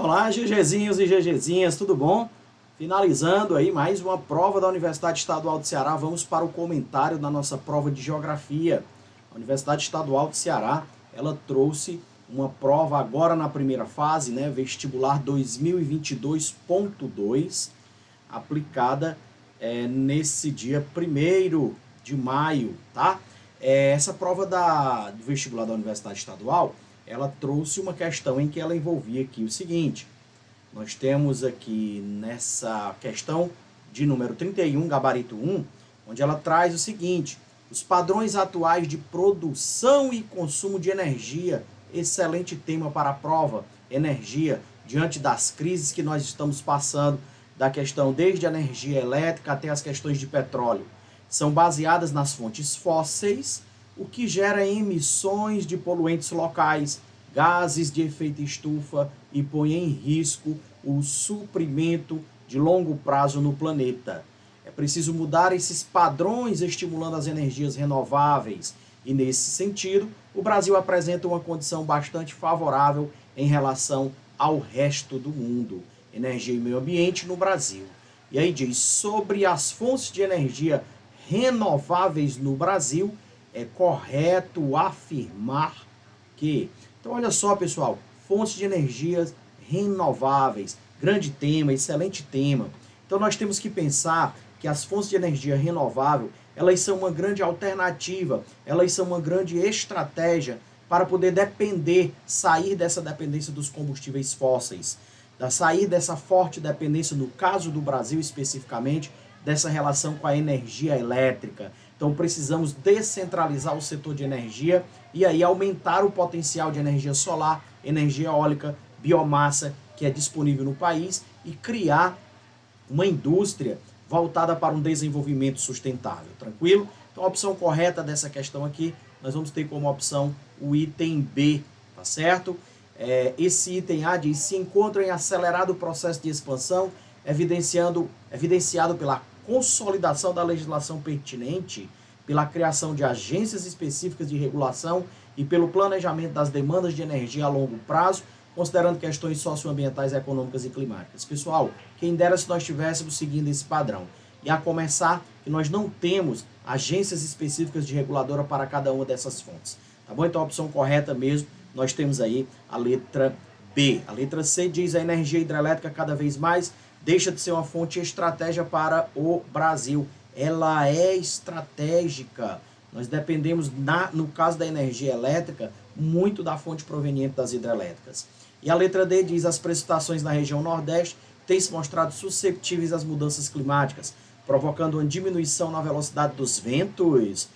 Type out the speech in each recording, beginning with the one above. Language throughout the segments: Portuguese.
Olá, GGzinhos e GGzinhas, tudo bom? Finalizando aí mais uma prova da Universidade Estadual do Ceará, vamos para o comentário da nossa prova de Geografia. A Universidade Estadual do Ceará, ela trouxe uma prova agora na primeira fase, né, vestibular 2022.2, aplicada nesse dia 1º de maio, tá? Essa prova do vestibular da Universidade Estadual, ela trouxe uma questão em que ela envolvia aqui o seguinte: nós temos aqui nessa questão de número 31, gabarito 1, onde ela traz o seguinte: os padrões atuais de produção e consumo de energia, excelente tema para a prova, energia, diante das crises que nós estamos passando, da questão desde a energia elétrica até as questões de petróleo, são baseadas nas fontes fósseis, o que gera emissões de poluentes locais, gases de efeito estufa e põe em risco o suprimento de longo prazo no planeta. É preciso mudar esses padrões estimulando as energias renováveis e, nesse sentido, o Brasil apresenta uma condição bastante favorável em relação ao resto do mundo. Energia e meio ambiente no Brasil. E aí diz, sobre as fontes de energia renováveis no Brasil, é correto afirmar que... Então, olha só, pessoal, fontes de energias renováveis, grande tema, excelente tema. Então, nós temos que pensar que as fontes de energia renovável, elas são uma grande alternativa, elas são uma grande estratégia para poder sair dessa dependência dos combustíveis fósseis, sair dessa forte dependência, no caso do Brasil especificamente, dessa relação com a energia elétrica. Então precisamos descentralizar o setor de energia e aí aumentar o potencial de energia solar, energia eólica, biomassa que é disponível no país e criar uma indústria voltada para um desenvolvimento sustentável, tranquilo? Então a opção correta dessa questão aqui, nós vamos ter como opção o item B, tá certo? Esse item A diz, se encontra em acelerado processo de expansão, evidenciado pela consolidação da legislação pertinente, pela criação de agências específicas de regulação e pelo planejamento das demandas de energia a longo prazo, considerando questões socioambientais, econômicas e climáticas. Pessoal, quem dera se nós estivéssemos seguindo esse padrão. E a começar que nós não temos agências específicas de reguladora para cada uma dessas fontes. Tá bom? Então a opção correta mesmo, nós temos aí a letra B. A letra C diz a energia hidrelétrica cada vez mais deixa de ser uma fonte estratégica para o Brasil. Ela é estratégica. Nós dependemos, no caso da energia elétrica, muito da fonte proveniente das hidrelétricas. E a letra D diz as precipitações na região Nordeste têm se mostrado susceptíveis às mudanças climáticas, provocando uma diminuição na velocidade dos ventos.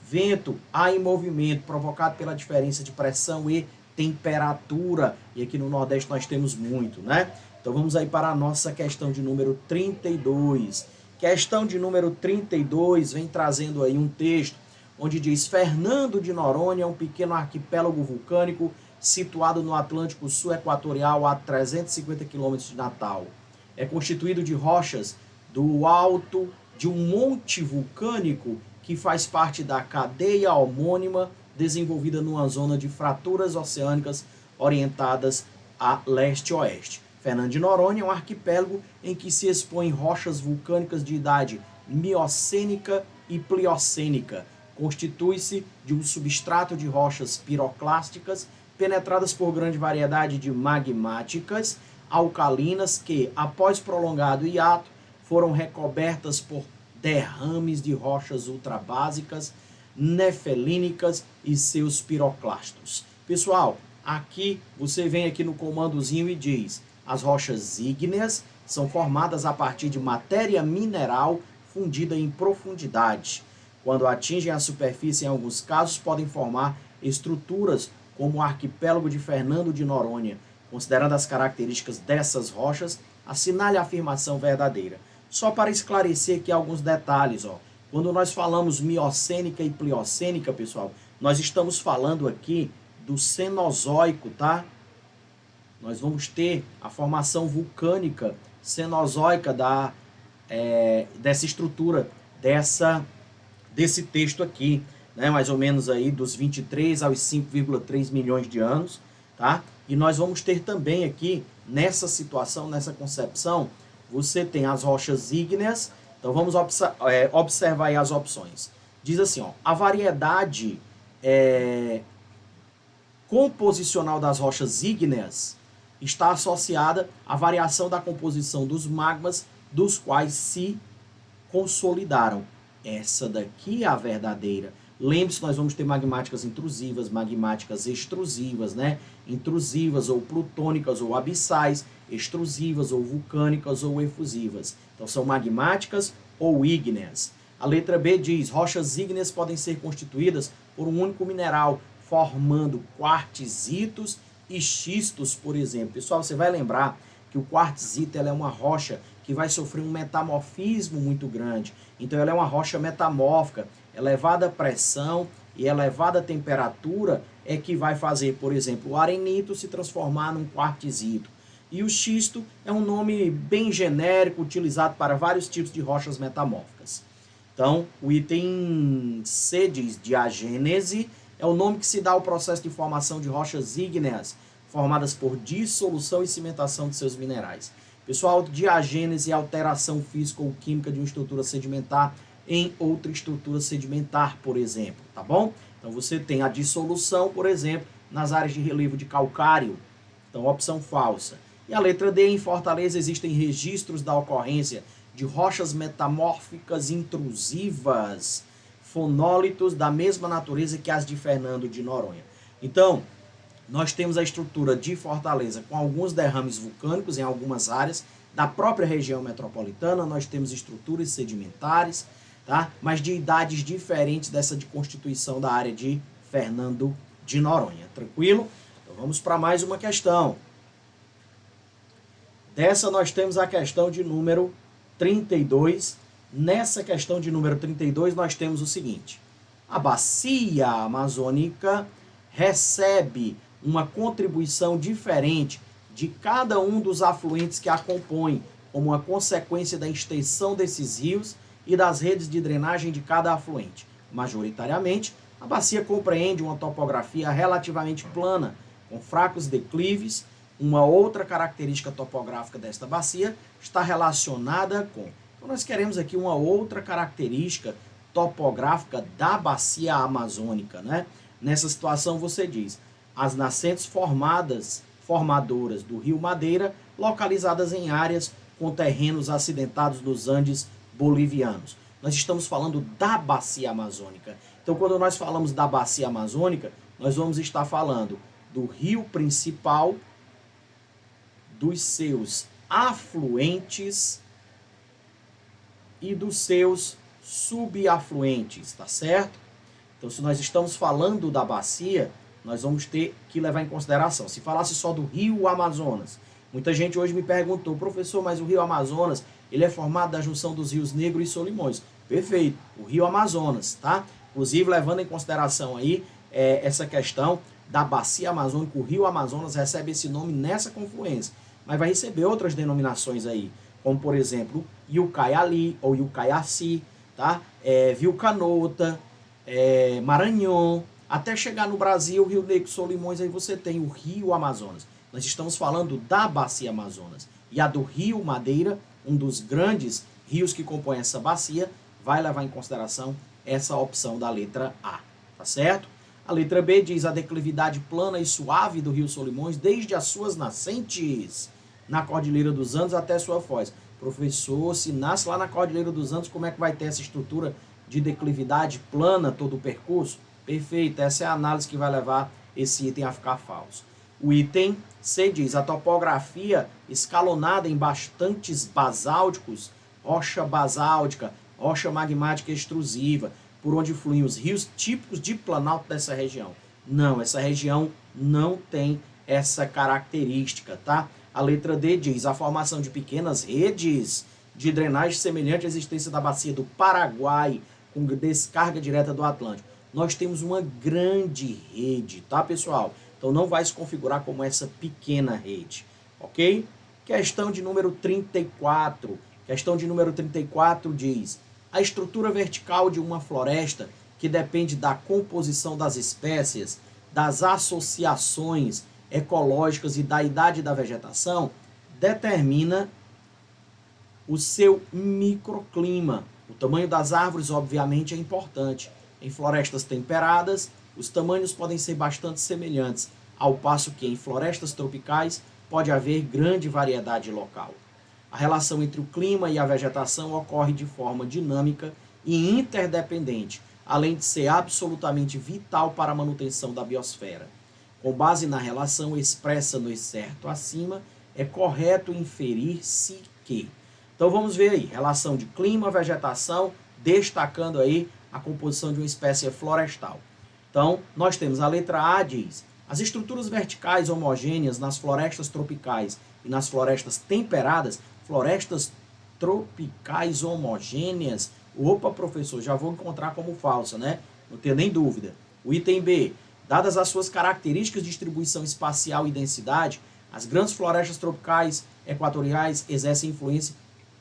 Vento há em movimento, provocado pela diferença de pressão e temperatura. E aqui no Nordeste nós temos muito, né? Então vamos aí para a nossa questão de número 32. Questão de número 32 vem trazendo aí um texto onde diz: Fernando de Noronha é um pequeno arquipélago vulcânico situado no Atlântico Sul Equatorial a 350 km de Natal. É constituído de rochas do alto de um monte vulcânico que faz parte da cadeia homônima desenvolvida numa zona de fraturas oceânicas orientadas a leste-oeste. Fernando de Noronha é um arquipélago em que se expõem rochas vulcânicas de idade miocênica e pliocênica. Constitui-se de um substrato de rochas piroclásticas penetradas por grande variedade de magmáticas alcalinas que, após prolongado hiato, foram recobertas por derrames de rochas ultrabásicas, nefelínicas e seus piroclastos. Pessoal, aqui você vem aqui no comandozinho e diz: as rochas ígneas são formadas a partir de matéria mineral fundida em profundidade. Quando atingem a superfície, em alguns casos, podem formar estruturas como o arquipélago de Fernando de Noronha. Considerando as características dessas rochas, assinale a afirmação verdadeira. Só para esclarecer aqui alguns detalhes, quando nós falamos miocênica e pliocênica, pessoal, nós estamos falando aqui do Cenozoico, tá? Nós vamos ter a formação vulcânica cenozoica dessa estrutura, desse texto aqui, né? Mais ou menos aí dos 23 aos 5,3 milhões de anos, tá? E nós vamos ter também aqui, nessa situação, nessa concepção, você tem as rochas ígneas. Então vamos observar aí as opções. Diz assim, ó, a variedade composicional das rochas ígneas está associada à variação da composição dos magmas dos quais se consolidaram. Essa daqui é a verdadeira. Lembre-se, nós vamos ter magmáticas intrusivas, magmáticas extrusivas, né? Intrusivas ou plutônicas ou abissais, extrusivas ou vulcânicas ou efusivas. Então são magmáticas ou ígneas. A letra B diz, rochas ígneas podem ser constituídas por um único mineral, formando quartzitos e xistos, por exemplo. Pessoal, você vai lembrar que o quartzito ela é uma rocha que vai sofrer um metamorfismo muito grande. Então ela é uma rocha metamórfica, elevada pressão e elevada temperatura é que vai fazer, por exemplo, o arenito se transformar num quartzito. E o xisto é um nome bem genérico, utilizado para vários tipos de rochas metamórficas. Então, o item C diz diagênese, é o nome que se dá ao processo de formação de rochas ígneas, formadas por dissolução e cimentação de seus minerais. Pessoal, diagênese é alteração física ou química de uma estrutura sedimentar em outra estrutura sedimentar, por exemplo, tá bom? Então você tem a dissolução, por exemplo, nas áreas de relevo de calcário. Então, opção falsa. E a letra D, em Fortaleza existem registros da ocorrência de rochas metamórficas intrusivas, fonólitos da mesma natureza que as de Fernando de Noronha. Então, nós temos a estrutura de Fortaleza com alguns derrames vulcânicos em algumas áreas da própria região metropolitana. Nós temos estruturas sedimentares, tá? Mas de idades diferentes dessa de constituição da área de Fernando de Noronha. Tranquilo? Então vamos para mais uma questão. Dessa nós temos a questão de número 32. Nessa questão de número 32 nós temos o seguinte. A bacia amazônica recebe uma contribuição diferente de cada um dos afluentes que a compõem, como uma consequência da extensão desses rios e das redes de drenagem de cada afluente. Majoritariamente, a bacia compreende uma topografia relativamente plana, com fracos declives. Uma outra característica topográfica desta bacia está relacionada com... Então nós queremos aqui uma outra característica topográfica da bacia amazônica, né? Nessa situação você diz, as nascentes formadoras do rio Madeira, localizadas em áreas com terrenos acidentados nos Andes bolivianos. Nós estamos falando da bacia amazônica. Então, quando nós falamos da bacia amazônica, nós vamos estar falando do rio principal, dos seus afluentes e dos seus subafluentes, tá certo? Então, se nós estamos falando da bacia, nós vamos ter que levar em consideração. Se falasse só do rio Amazonas, muita gente hoje me perguntou, professor, mas o rio Amazonas, ele é formado da junção dos rios Negro e Solimões. Perfeito, o rio Amazonas, tá? Inclusive, levando em consideração aí essa questão da bacia amazônica, o rio Amazonas recebe esse nome nessa confluência, mas vai receber outras denominações aí, como, por exemplo, Ucaiali ou Ucaiaci, tá? Vilcanota, Maranhão, até chegar no Brasil, Rio Negro, Solimões, aí você tem o rio Amazonas. Nós estamos falando da bacia Amazonas. E a do rio Madeira, um dos grandes rios que compõem essa bacia, vai levar em consideração essa opção da letra A, tá certo? A letra B diz a declividade plana e suave do rio Solimões desde as suas nascentes na Cordilheira dos Andes até sua foz. Professor, se nasce lá na Cordilheira dos Andes, como é que vai ter essa estrutura de declividade plana todo o percurso? Perfeito, essa é a análise que vai levar esse item a ficar falso. O item C diz a topografia escalonada em bastantes basálticos, rocha basáltica, rocha magmática extrusiva, por onde fluem os rios típicos de planalto dessa região. Não, essa região não tem essa característica, tá? A letra D diz a formação de pequenas redes de drenagem semelhante à existência da bacia do Paraguai, com descarga direta do Atlântico. Nós temos uma grande rede, tá, pessoal? Então não vai se configurar como essa pequena rede, ok? Questão de número 34. Questão de número 34 diz a estrutura vertical de uma floresta que depende da composição das espécies, das associações ecológicas e da idade da vegetação, determina o seu microclima. O tamanho das árvores, obviamente, é importante. Em florestas temperadas, os tamanhos podem ser bastante semelhantes, ao passo que em florestas tropicais pode haver grande variedade local. A relação entre o clima e a vegetação ocorre de forma dinâmica e interdependente, além de ser absolutamente vital para a manutenção da biosfera. Com base na relação expressa no excerto acima, é correto inferir-se que... Então vamos ver aí, relação de clima, vegetação, destacando aí a composição de uma espécie florestal. Então, nós temos a letra A, diz: as estruturas verticais homogêneas nas florestas tropicais e nas florestas temperadas, florestas tropicais homogêneas, opa, professor, já vou encontrar como falsa, né? Não tenho nem dúvida. O item B, dadas as suas características de distribuição espacial e densidade, as grandes florestas tropicais equatoriais exercem influência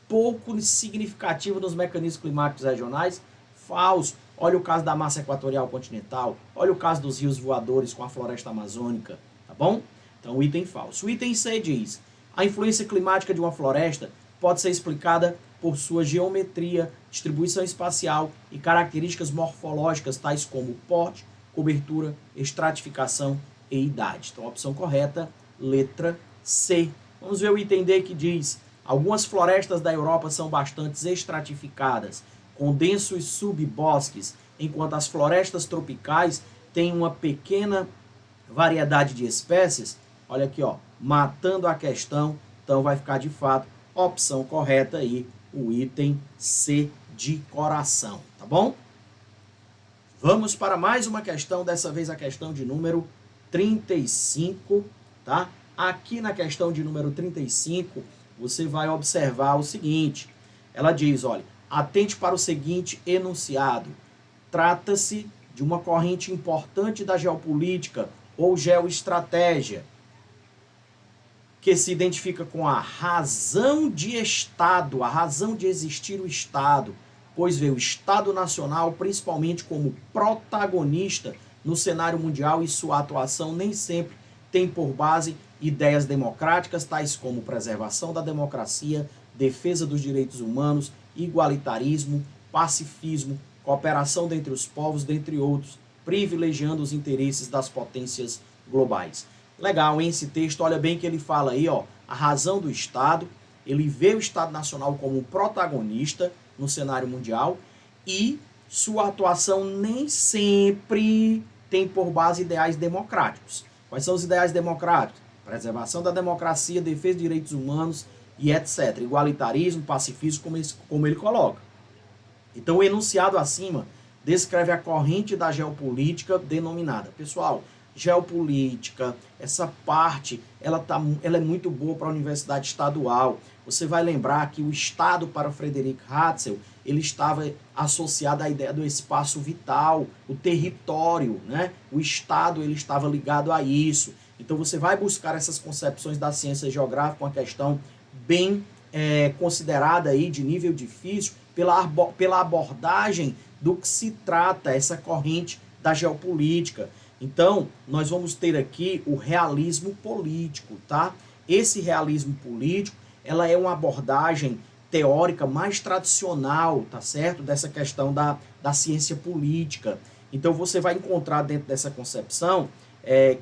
pouco significativa nos mecanismos climáticos regionais. Falso. Olha o caso da massa equatorial continental, olha o caso dos rios voadores com a floresta amazônica, tá bom? Então, o item falso. O item C diz: a influência climática de uma floresta pode ser explicada por sua geometria, distribuição espacial e características morfológicas tais como porte, cobertura, estratificação e idade. Então, a opção correta, letra C. Vamos ver o item D, que diz: algumas florestas da Europa são bastante estratificadas, com densos subbosques, enquanto as florestas tropicais têm uma pequena variedade de espécies. Olha aqui, ó, matando a questão. Então vai ficar de fato opção correta aí, o item C de coração, tá bom? Vamos para mais uma questão, dessa vez a questão de número 35, tá? Aqui na questão de número 35, você vai observar o seguinte. Ela diz, olha, atente para o seguinte enunciado. Trata-se de uma corrente importante da geopolítica ou geoestratégia, que se identifica com a razão de Estado, a razão de existir o Estado, pois vê o Estado Nacional principalmente como protagonista no cenário mundial e sua atuação nem sempre tem por base ideias democráticas, tais como preservação da democracia, defesa dos direitos humanos, igualitarismo, pacifismo, cooperação dentre os povos, dentre outros, privilegiando os interesses das potências globais. Legal, hein? Esse texto, olha bem que ele fala aí, ó, a razão do Estado, ele vê o Estado Nacional como um protagonista no cenário mundial e sua atuação nem sempre tem por base ideais democráticos. Quais são os ideais democráticos? Preservação da democracia, defesa de direitos humanos e etc. Igualitarismo, pacifismo, como ele coloca. Então, o enunciado acima descreve a corrente da geopolítica denominada. Pessoal, geopolítica, essa parte, ela é muito boa para a universidade estadual. Você vai lembrar que o Estado, para Frederick Hatzel, ele estava associado à ideia do espaço vital, o território, né? O Estado, ele estava ligado a isso. Então, você vai buscar essas concepções da ciência geográfica, uma questão bem considerada aí de nível difícil, pela abordagem do que se trata essa corrente da geopolítica. Então, nós vamos ter aqui o realismo político, tá? Esse realismo político, ela é uma abordagem teórica mais tradicional, tá certo? Dessa questão da ciência política. Então, você vai encontrar dentro dessa concepção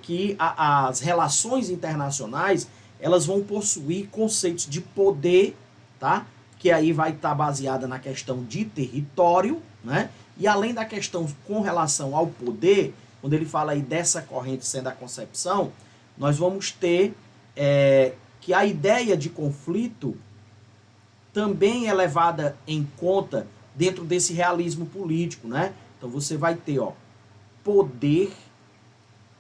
que as relações internacionais, elas vão possuir conceitos de poder, tá? Que aí vai estar baseada na questão de território, né? E além da questão com relação ao poder, quando ele fala aí dessa corrente sendo a concepção, nós vamos ter que a ideia de conflito também é levada em conta dentro desse realismo político, né? Então você vai ter, ó, poder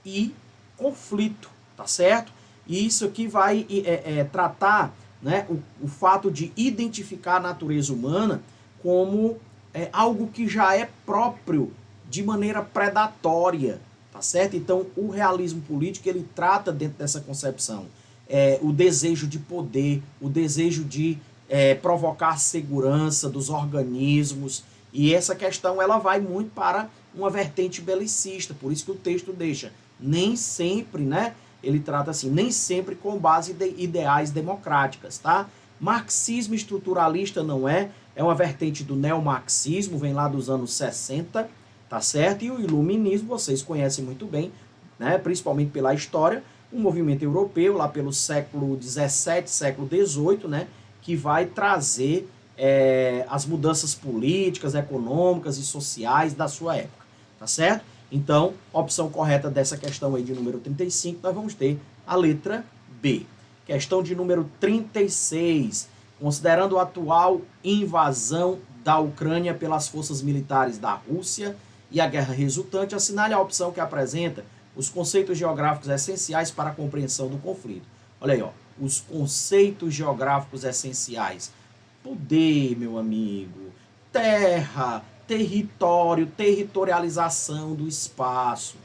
e conflito, tá certo? E isso aqui vai tratar, né, o fato de identificar a natureza humana como algo que já é próprio de maneira predatória, tá certo? Então, o realismo político, ele trata dentro dessa concepção o desejo de poder, o desejo de provocar segurança dos organismos, e essa questão, ela vai muito para uma vertente belicista, por isso que o texto deixa, nem sempre, né, ele trata assim, nem sempre com base de ideais democráticas, tá? Marxismo estruturalista não é uma vertente do neomarxismo, vem lá dos anos 60, tá certo? E o iluminismo, vocês conhecem muito bem, né? Principalmente pela história, um movimento europeu, lá pelo século XVII, século XVIII, né? Que vai trazer as mudanças políticas, econômicas e sociais da sua época, tá certo? Então, a opção correta dessa questão aí de número 35, nós vamos ter a letra B. Questão de número 36. Considerando a atual invasão da Ucrânia pelas forças militares da Rússia e a guerra resultante, assinale a opção que apresenta os conceitos geográficos essenciais para a compreensão do conflito. Olha aí, ó, os conceitos geográficos essenciais. Poder, meu amigo, terra, território, territorialização do espaço,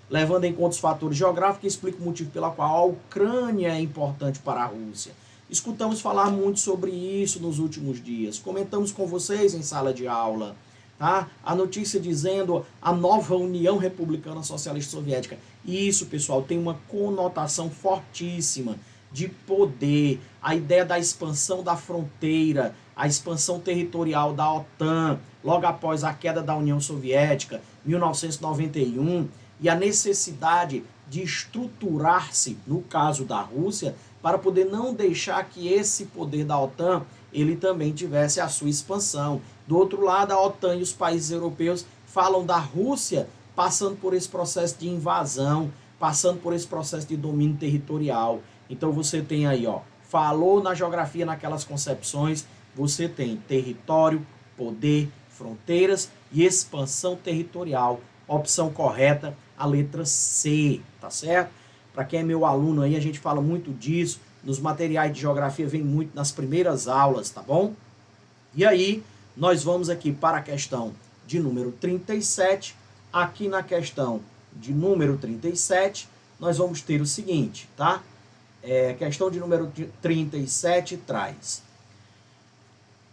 levando em conta os fatores geográficos que explicam o motivo pelo qual a Ucrânia é importante para a Rússia. Escutamos falar muito sobre isso nos últimos dias, comentamos com vocês em sala de aula, tá? A notícia dizendo a nova União Republicana Socialista Soviética. E isso, pessoal, tem uma conotação fortíssima de poder, a ideia da expansão da fronteira, a expansão territorial da OTAN, logo após a queda da União Soviética, 1991, e a necessidade de estruturar-se, no caso da Rússia, para poder não deixar que esse poder da OTAN, ele também tivesse a sua expansão. Do outro lado, a OTAN e os países europeus falam da Rússia passando por esse processo de invasão, passando por esse processo de domínio territorial. Então você tem aí, ó, falou na geografia, naquelas concepções, você tem território, poder, fronteiras e expansão territorial. Opção correta, a letra C, tá certo? Para quem é meu aluno aí, a gente fala muito disso, nos materiais de geografia vem muito nas primeiras aulas, tá bom? E aí, nós vamos aqui para a questão de número 37, aqui na questão de número 37, nós vamos ter o seguinte, tá? Questão de número 37 traz: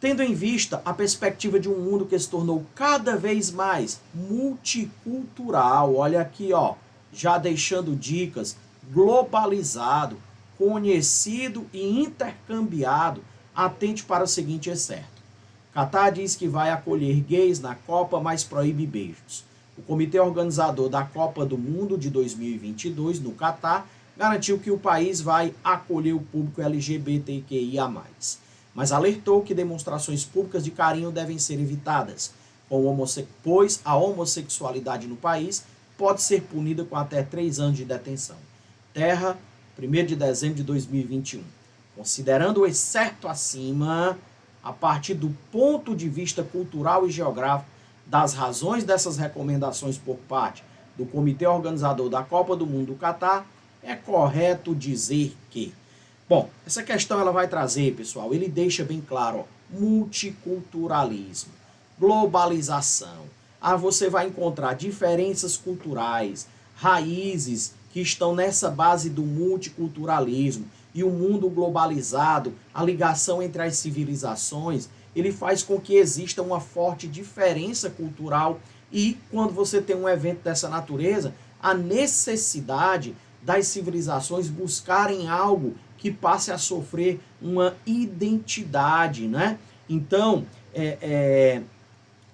tendo em vista a perspectiva de um mundo que se tornou cada vez mais multicultural, olha aqui, ó, já deixando dicas, globalizado, conhecido e intercambiado, atente para o seguinte excerto. Catar diz que vai acolher gays na Copa, mas proíbe beijos. O comitê organizador da Copa do Mundo de 2022, no Catar, garantiu que o país vai acolher o público LGBTQIA+, mas alertou que demonstrações públicas de carinho devem ser evitadas, pois a homossexualidade no país pode ser punida com até 3 anos de detenção. Terra, 1º de dezembro de 2021. Considerando o excerto acima, a partir do ponto de vista cultural e geográfico, das razões dessas recomendações por parte do comitê organizador da Copa do Mundo do Catar, é correto dizer que... Bom, essa questão ela vai trazer, pessoal, ele deixa bem claro, ó, multiculturalismo, globalização. Você vai encontrar diferenças culturais, raízes que estão nessa base do multiculturalismo e o mundo globalizado, a ligação entre as civilizações, ele faz com que exista uma forte diferença cultural e quando você tem um evento dessa natureza, a necessidade das civilizações buscarem algo que passe a sofrer uma identidade, né? Então,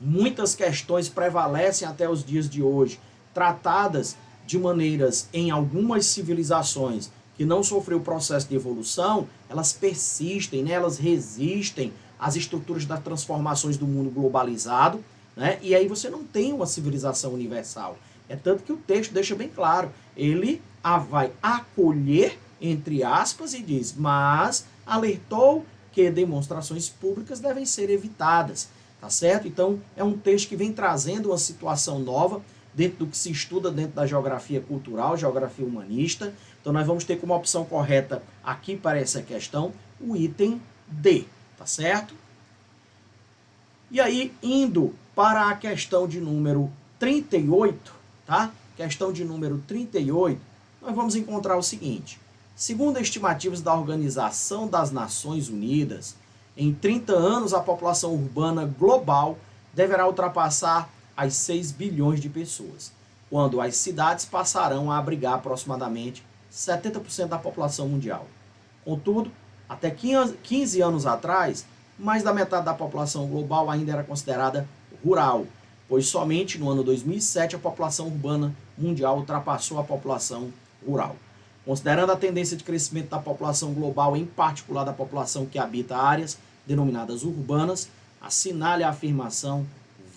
muitas questões prevalecem até os dias de hoje, tratadas de maneiras em algumas civilizações que não sofreu o processo de evolução, elas persistem, né? Elas resistem às estruturas das transformações do mundo globalizado, né? E aí você não tem uma civilização universal. É tanto que o texto deixa bem claro, ele vai acolher, entre aspas, e diz, mas alertou que demonstrações públicas devem ser evitadas, tá certo? Então, é um texto que vem trazendo uma situação nova dentro do que se estuda dentro da geografia cultural, geografia humanista. Então, nós vamos ter como opção correta aqui para essa questão o item D, tá certo? E aí, indo para a questão de número 38, tá? Questão de número 38, nós vamos encontrar o seguinte. Segundo estimativas da Organização das Nações Unidas, em 30 anos a população urbana global deverá ultrapassar as 6 bilhões de pessoas, quando as cidades passarão a abrigar aproximadamente 70% da população mundial. Contudo, até 15 anos atrás, mais da metade da população global ainda era considerada rural, pois somente no ano 2007 a população urbana mundial ultrapassou a população rural. Considerando a tendência de crescimento da população global, em particular da população que habita áreas denominadas urbanas, assinale a afirmação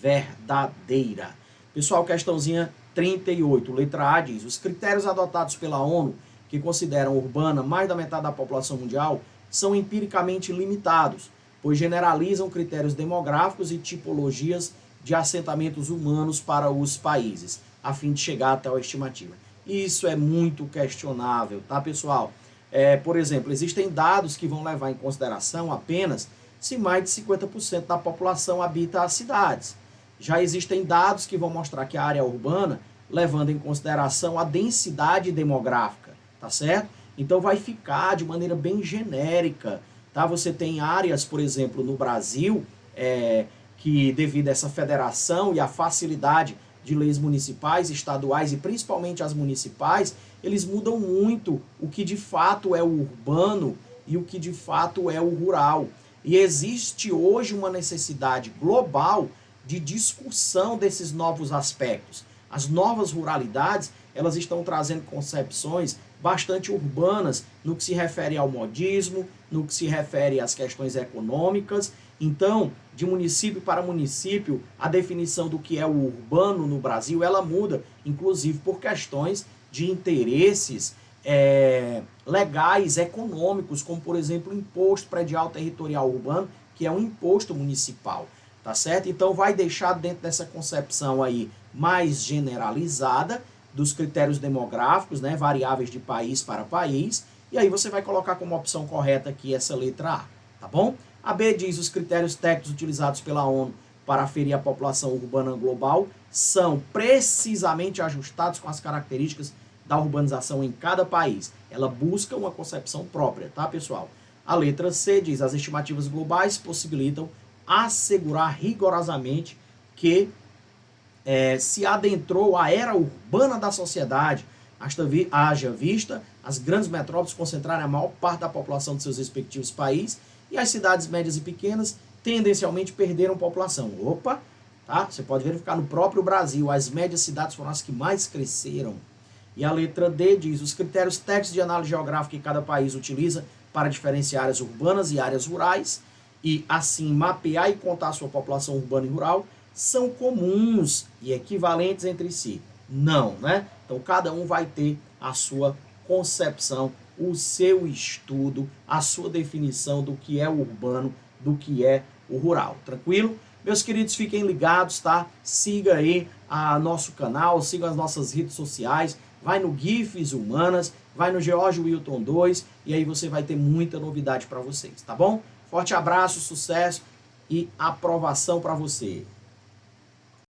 verdadeira. Pessoal, questãozinha 38, letra A diz: os critérios adotados pela ONU, que consideram urbana mais da metade da população mundial, são empiricamente limitados, pois generalizam critérios demográficos e tipologias de assentamentos humanos para os países, a fim de chegar até a estimativa. Isso é muito questionável, tá, pessoal? Por exemplo, existem dados que vão levar em consideração apenas se mais de 50% da população habita as cidades. Já existem dados que vão mostrar que a área urbana, levando em consideração a densidade demográfica, tá certo? Então vai ficar de maneira bem genérica, tá? Você tem áreas, por exemplo, no Brasil, que devido a essa federação e a facilidade de leis municipais, estaduais e principalmente as municipais, eles mudam muito o que de fato é o urbano e o que de fato é o rural. E existe hoje uma necessidade global de discussão desses novos aspectos. As novas ruralidades, elas estão trazendo concepções bastante urbanas no que se refere ao modismo, no que se refere às questões econômicas. Então, de município para município, a definição do que é o urbano no Brasil, ela muda, inclusive por questões de interesses legais, econômicos, como, por exemplo, o imposto predial territorial urbano, que é um imposto municipal, tá certo? Então, vai deixar dentro dessa concepção aí mais generalizada dos critérios demográficos, né, variáveis de país para país, e aí você vai colocar como opção correta aqui essa letra A, tá bom? A B diz: os critérios técnicos utilizados pela ONU para aferir a população urbana global são precisamente ajustados com as características da urbanização em cada país. Ela busca uma concepção própria, tá, pessoal? A letra C diz: as estimativas globais possibilitam assegurar rigorosamente que se adentrou a era urbana da sociedade, haja vista as grandes metrópoles concentrarem a maior parte da população de seus respectivos países e as cidades médias e pequenas tendencialmente perderam população. Opa, tá? Você pode verificar no próprio Brasil, as médias cidades foram as que mais cresceram. E a letra D diz: os critérios técnicos de análise geográfica que cada país utiliza para diferenciar áreas urbanas e áreas rurais e assim mapear e contar a sua população urbana e rural são comuns e equivalentes entre si. Não, né? Então cada um vai ter a sua concepção, o seu estudo, a sua definição do que é o urbano, do que é o rural. Tranquilo? Meus queridos, fiquem ligados, tá? Siga aí nosso canal, siga as nossas redes sociais, vai no GIFs Humanas, vai no George Wilton 2 e aí você vai ter muita novidade para vocês, tá bom? Forte abraço, sucesso e aprovação para você.